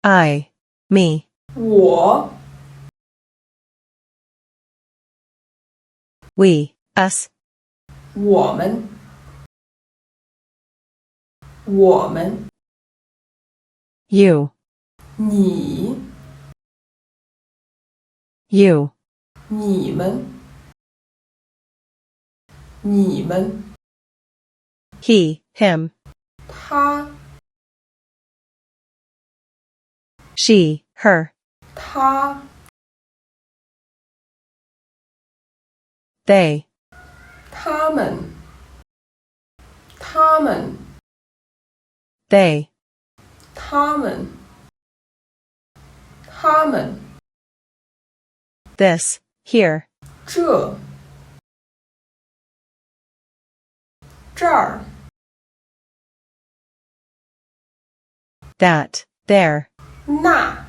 I, me. 我 We, us. 我们 我们 You, 你 you. 你们 你们 He, him. 他 She, her. 他 They, 他们他们 they. 他们他们 This, here. 这这儿 That, there. 那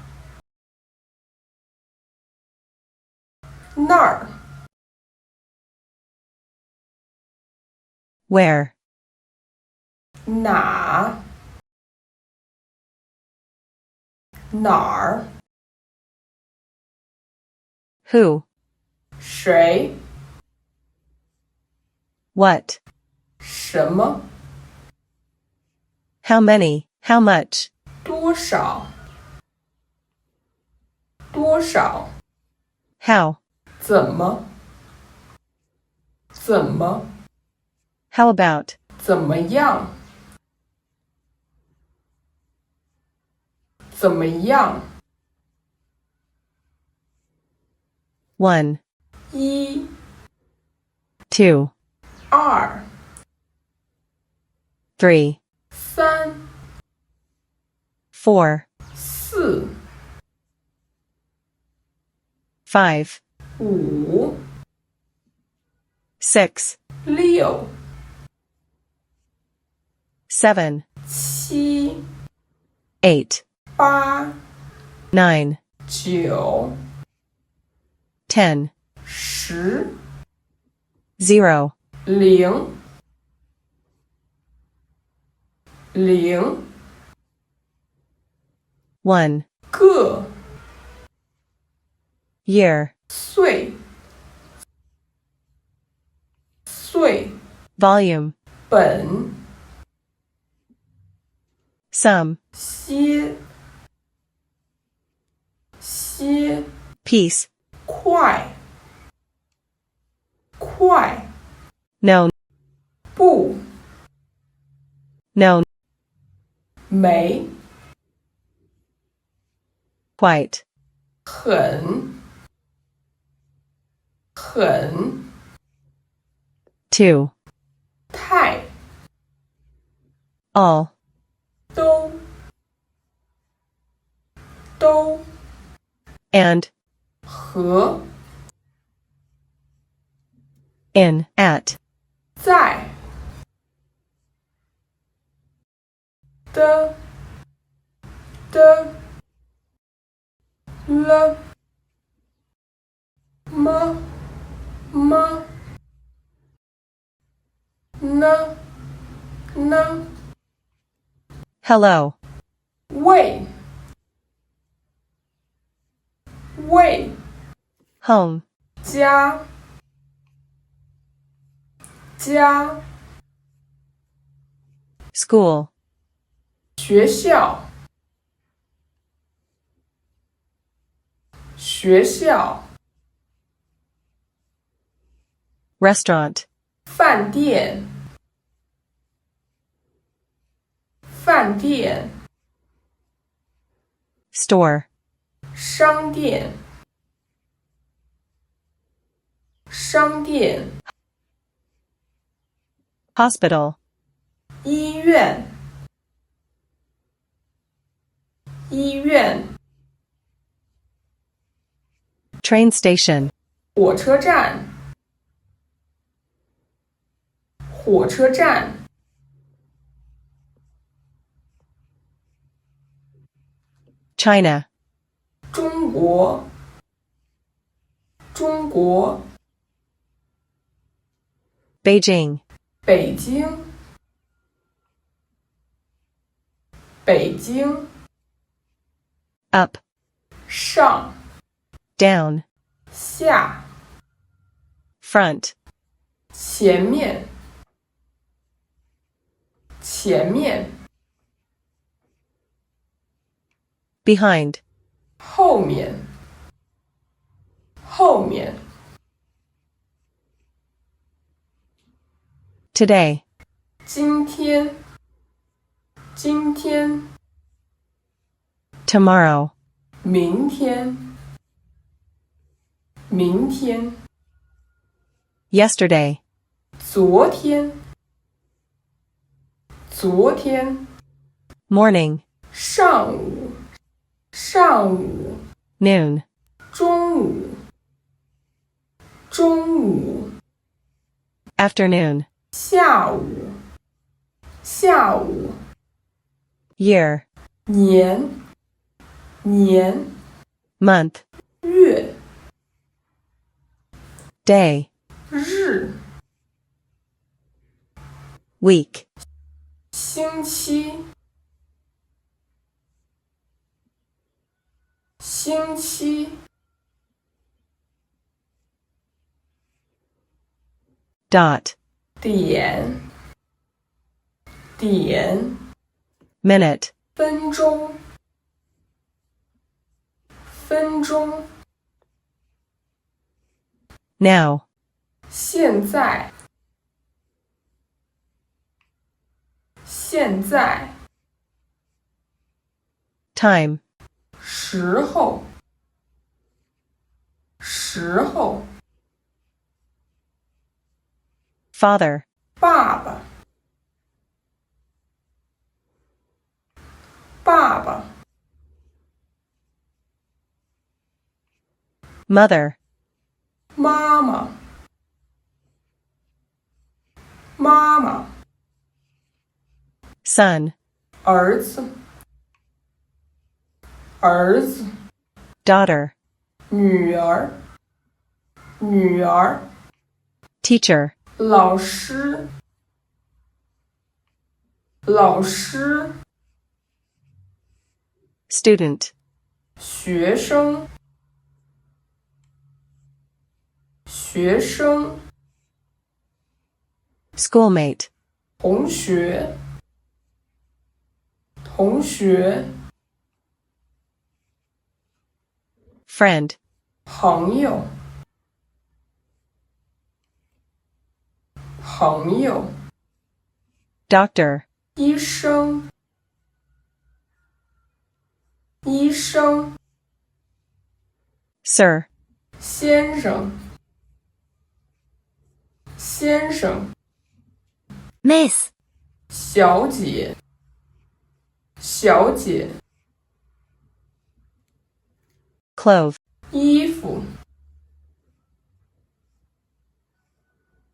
那儿 Where. 哪哪儿 Who, 谁 what. 什么 How many, how much. 多少多少 How, 怎么怎么 how about. 怎么样怎么样 1, 一 2, 二 3, 三 4, 四 5, 五 6, 六 7, 七 8, 八 9, 九 10, 十 0, 零零 1, 个 year. 岁岁 Volume. 本 Some. 些些 Piece. 快快 No, 不 no, 没 quite. 很很 2, 太 all. 都都 And, 和 in, at. 在的的了么么呢呢 Hello. 为为 Home. 家家 School. 学校学校 Restaurant. 饭店饭店 Store. 商店商店 Hospital. 医院医院 Train station. 火车站火车站 China. 中国中国 Beijing. 北京北京 up, 上 down, 下 front, 前面前面 behind, 后面后面 today, 今天今天 tomorrow, 明天明天 yesterday, 昨天昨天 morning, 上午上午 noon, 中午中午 afternoon, 下午下午 year, 年年 month, 月 day, 日 week, 星期星期 dot, 点点 minute, 分钟分钟 now, 现在现在 time, 时候时候 father, 爸爸爸爸 mother, 妈妈妈妈 son, 儿子儿子 daughter, 女儿女儿 teacher, 老师老师 student, 学生学生 schoolmate, 同学同学 friend, 朋友朋友 doctor, 医生医生 sir, 先生先生 miss, 小姐小姐 clove, 衣服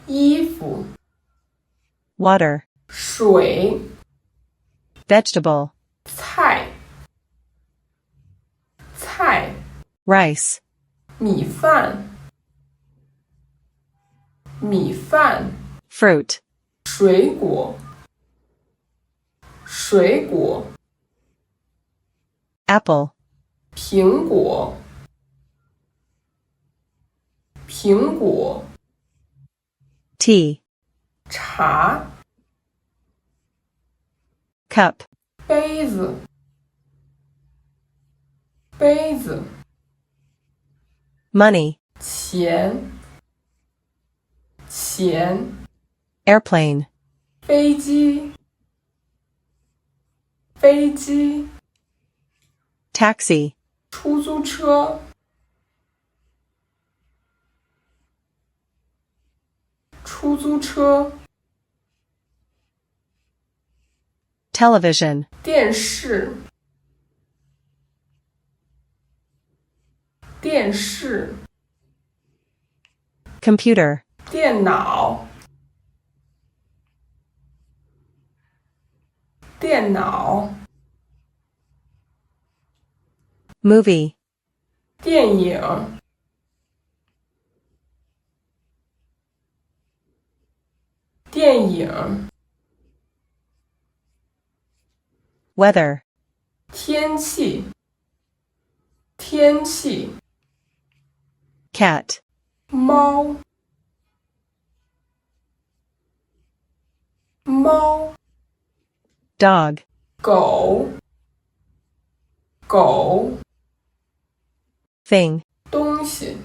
衣服 water, 水 vegetable, 菜菜 rice, 米饭米饭 fruit, 水果水果 apple, 苹果苹果 tea, 茶 cup, 杯子杯子 money, 钱钱 airplane, 飞机飞机 taxi, 出租车出租车 television, 电视电视 computer, 电脑电脑 movie, 电影电影 weather, 天气天气 cat, 猫猫 dog, 狗狗 thing, 东西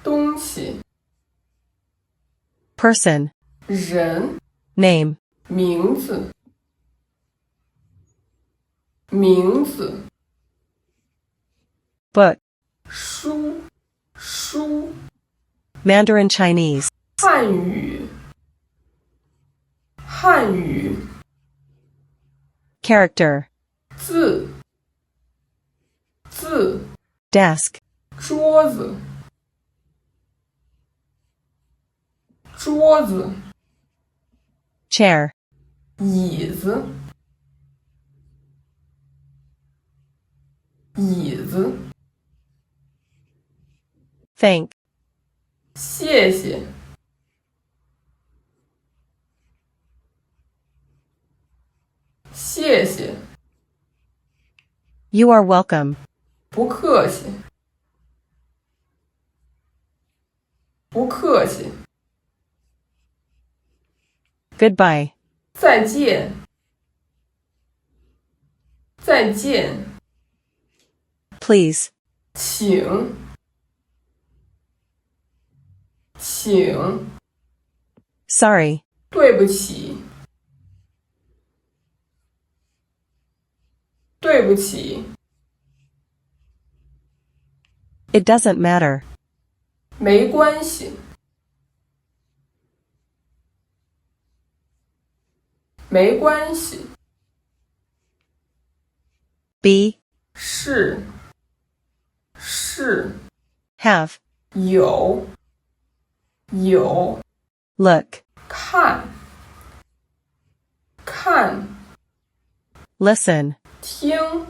东西 person, 人 name, 名字名字 book, 书书 Mandarin Chinese, 汉语汉语 character, 字字 desk, 桌子桌子 chair, 椅子椅子 thank, 谢谢谢谢 you are welcome, 不客气不客气 goodbye, 再见再见 please, 请请 sorry, 对不起对不起 it doesn't matter, 没关系没关系 be, 是是 have, 有有 look, 看看 listen, 听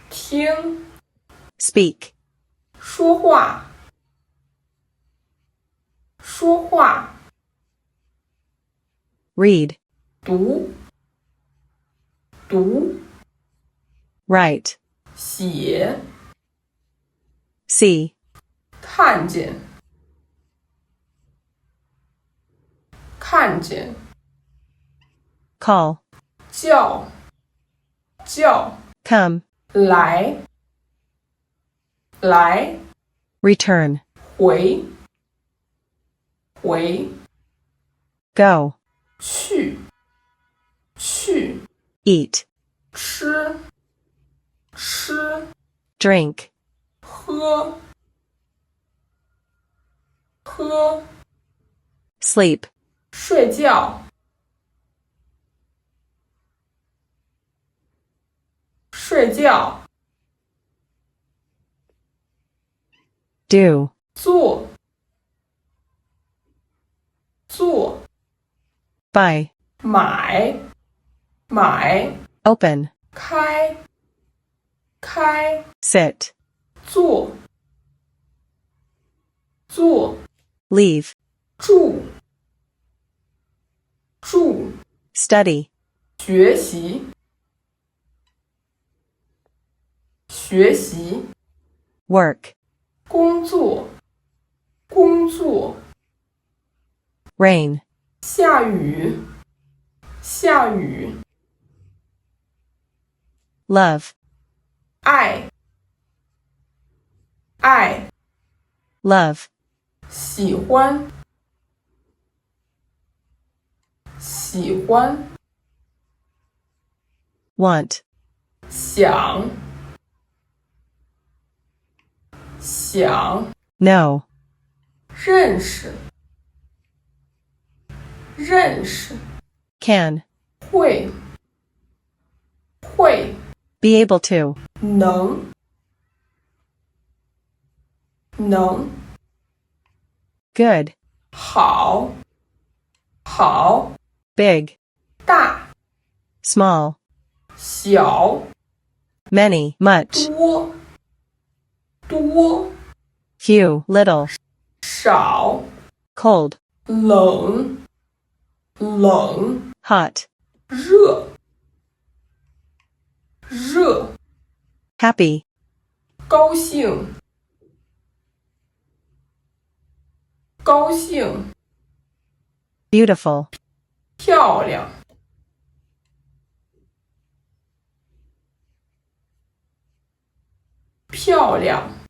听 speak, 说话说话 read, 读读 write, 写 see, 看见看见 call, 叫叫 come, 来来 return, 回回 go, 去去 eat, 吃吃 drink, 喝喝 sleep, 睡觉睡觉 do, 做做 buy, 买买 open, 开开 sit, 坐坐 leave, 住住 study, 学习学习 work, 工作工作 rain, 下雨下雨 love, 爱爱 love, 喜欢喜欢 want, 想想 know, 认识认识 can, 会会 be able to, 能能 good, 好好 big, 大 small, 小 many, much, 多多 few, little, 少 cold, 冷冷 hot, 热热 happy, 高兴，高兴， beautiful, 漂亮，漂亮。